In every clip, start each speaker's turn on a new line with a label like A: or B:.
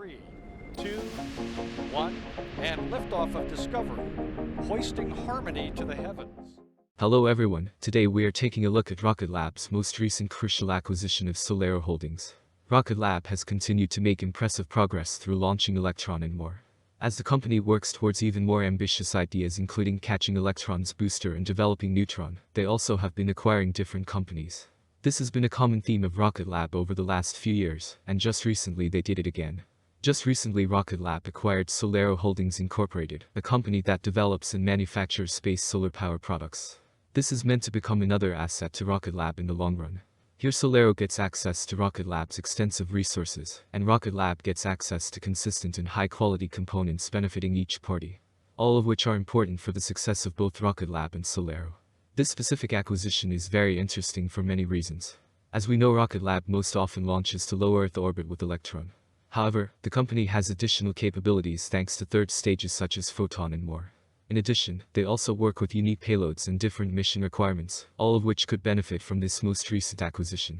A: 3, 2, 1, and liftoff of Discovery, hoisting harmony to the heavens.
B: Hello everyone, today we are taking a look at Rocket Lab's most recent crucial acquisition of SolAero Holdings. Rocket Lab has continued to make impressive progress through launching Electron and more. As the company works towards even more ambitious ideas including catching Electron's booster and developing Neutron, they also have been acquiring different companies. This has been a common theme of Rocket Lab over the last few years, and just recently they did it again. Just recently Rocket Lab acquired SolAero Holdings Incorporated, a company that develops and manufactures space solar power products. This is meant to become another asset to Rocket Lab in the long run. Here SolAero gets access to Rocket Lab's extensive resources, and Rocket Lab gets access to consistent and high-quality components benefiting each party, all of which are important for the success of both Rocket Lab and SolAero. This specific acquisition is very interesting for many reasons. As we know, Rocket Lab most often launches to low Earth orbit with Electron. However, the company has additional capabilities thanks to third stages such as Photon and more. In addition, they also work with unique payloads and different mission requirements, all of which could benefit from this most recent acquisition.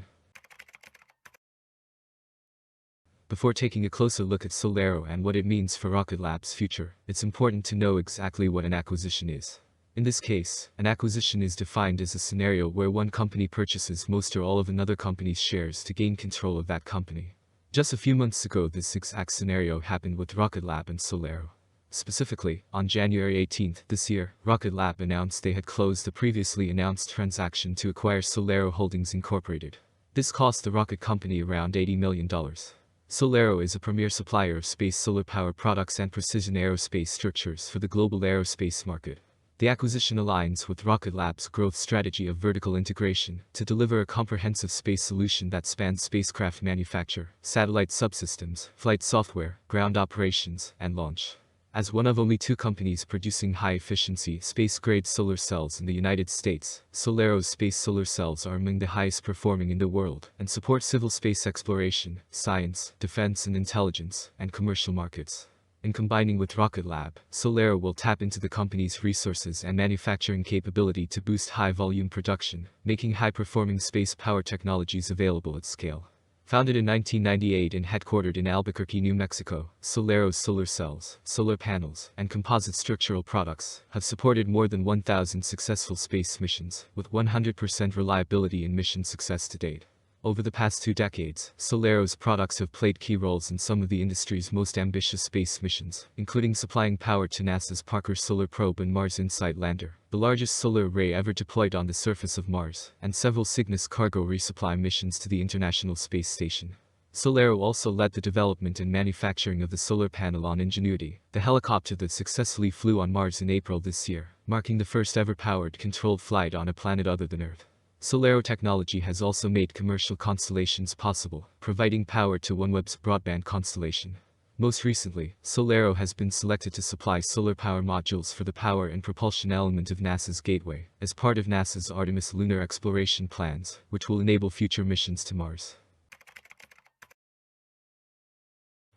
B: Before taking a closer look at SolAero and what it means for Rocket Lab's future, it's important to know exactly what an acquisition is. In this case, an acquisition is defined as a scenario where one company purchases most or all of another company's shares to gain control of that company. Just a few months ago this exact scenario happened with Rocket Lab and SolAero. Specifically, on January 18 this year, Rocket Lab announced they had closed the previously announced transaction to acquire SolAero Holdings Incorporated. This cost the Rocket company around $80 million. SolAero is a premier supplier of space solar power products and precision aerospace structures for the global aerospace market. The acquisition aligns with Rocket Lab's growth strategy of vertical integration to deliver a comprehensive space solution that spans spacecraft manufacture, satellite subsystems, flight software, ground operations, and launch. As one of only two companies producing high-efficiency, space-grade solar cells in the United States, SolAero's space solar cells are among the highest performing in the world and support civil space exploration, science, defense and intelligence, and commercial markets. In combining with Rocket Lab, SolAero will tap into the company's resources and manufacturing capability to boost high-volume production, making high-performing space power technologies available at scale. Founded in 1998 and headquartered in Albuquerque, New Mexico, SolAero's solar cells, solar panels, and composite structural products have supported more than 1,000 successful space missions, with 100% reliability in mission success to date. Over the past 2 decades, SolAero's products have played key roles in some of the industry's most ambitious space missions, including supplying power to NASA's Parker Solar Probe and Mars InSight lander, the largest solar array ever deployed on the surface of Mars, and several Cygnus cargo resupply missions to the International Space Station. SolAero also led the development and manufacturing of the solar panel on Ingenuity, the helicopter that successfully flew on Mars in April this year, marking the first ever powered, controlled flight on a planet other than Earth. SolAero technology has also made commercial constellations possible, providing power to OneWeb's broadband constellation. Most recently, SolAero has been selected to supply solar power modules for the power and propulsion element of NASA's Gateway, as part of NASA's Artemis lunar exploration plans, which will enable future missions to Mars.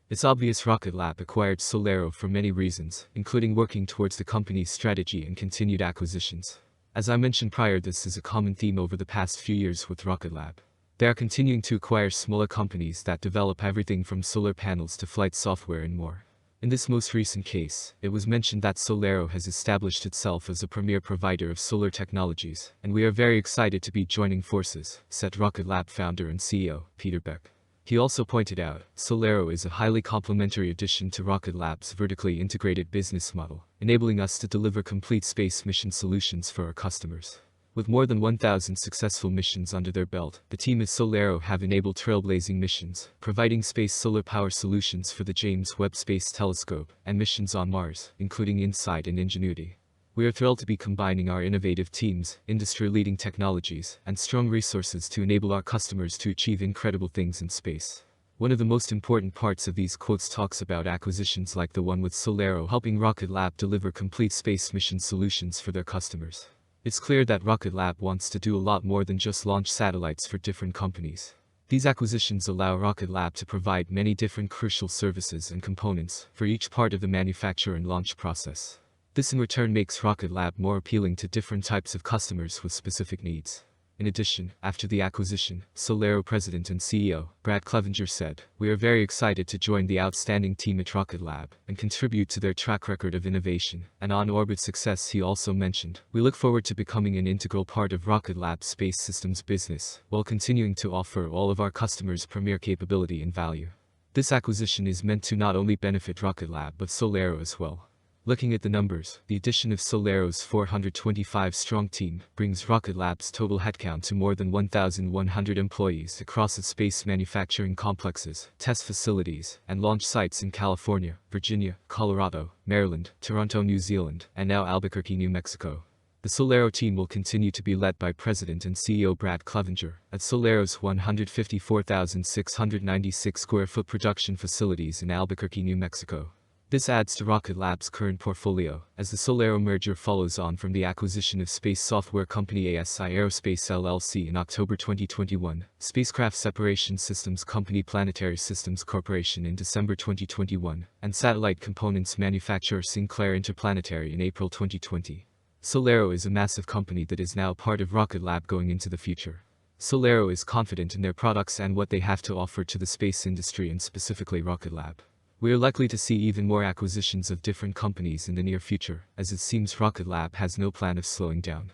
B: It's obvious Rocket Lab acquired SolAero for many reasons, including working towards the company's strategy and continued acquisitions. As I mentioned prior, this is a common theme over the past few years with Rocket Lab. They are continuing to acquire smaller companies that develop everything from solar panels to flight software and more. In this most recent case, it was mentioned that SolAero has established itself as a premier provider of solar technologies, and we are very excited to be joining forces, said Rocket Lab founder and CEO, Peter Beck. He also pointed out, SolAero is a highly complementary addition to Rocket Lab's vertically integrated business model, enabling us to deliver complete space mission solutions for our customers. With more than 1,000 successful missions under their belt, the team at SolAero have enabled trailblazing missions, providing space solar power solutions for the James Webb Space Telescope, and missions on Mars, including InSight and Ingenuity. We are thrilled to be combining our innovative teams, industry-leading technologies, and strong resources to enable our customers to achieve incredible things in space. One of the most important parts of these quotes talks about acquisitions like the one with SolAero helping Rocket Lab deliver complete space mission solutions for their customers. It's clear that Rocket Lab wants to do a lot more than just launch satellites for different companies. These acquisitions allow Rocket Lab to provide many different crucial services and components for each part of the manufacture and launch process. This in return makes Rocket Lab more appealing to different types of customers with specific needs. In addition, after the acquisition, SolAero President and CEO, Brad Clevenger said, "We are very excited to join the outstanding team at Rocket Lab and contribute to their track record of innovation and on-orbit success." He also mentioned, "We look forward to becoming an integral part of Rocket Lab's space systems business, while continuing to offer all of our customers premier capability and value." This acquisition is meant to not only benefit Rocket Lab but SolAero as well. Looking at the numbers, the addition of SolAero's 425-strong team brings Rocket Lab's total headcount to more than 1,100 employees across its space manufacturing complexes, test facilities, and launch sites in California, Virginia, Colorado, Maryland, Toronto, New Zealand, and now Albuquerque, New Mexico. The SolAero team will continue to be led by President and CEO Brad Clevenger at SolAero's 154,696 square foot production facilities in Albuquerque, New Mexico. This adds to Rocket Lab's current portfolio, as the SolAero merger follows on from the acquisition of space software company Is Aerospace LLC in October 2021, spacecraft separation systems company Planetary Systems Corporation in December 2021, and satellite components manufacturer Sinclair Interplanetary in April 2020. SolAero is a massive company that is now part of Rocket Lab going into the future. SolAero is confident in their products and what they have to offer to the space industry and specifically Rocket Lab. We are likely to see even more acquisitions of different companies in the near future, as it seems Rocket Lab has no plan of slowing down.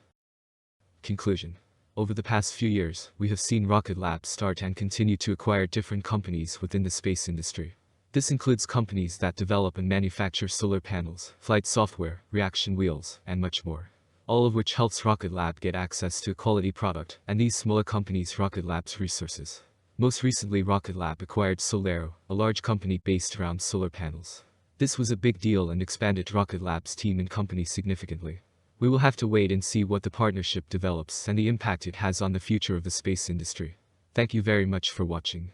B: Conclusion. Over the past few years, we have seen Rocket Lab start and continue to acquire different companies within the space industry. This includes companies that develop and manufacture solar panels, flight software, reaction wheels, and much more. All of which helps Rocket Lab get access to a quality product, and these smaller companies Rocket Lab's resources. Most recently, Rocket Lab acquired SolAero, a large company based around solar panels. This was a big deal and expanded Rocket Lab's team and company significantly. We will have to wait and see what the partnership develops and the impact it has on the future of the space industry. Thank you very much for watching.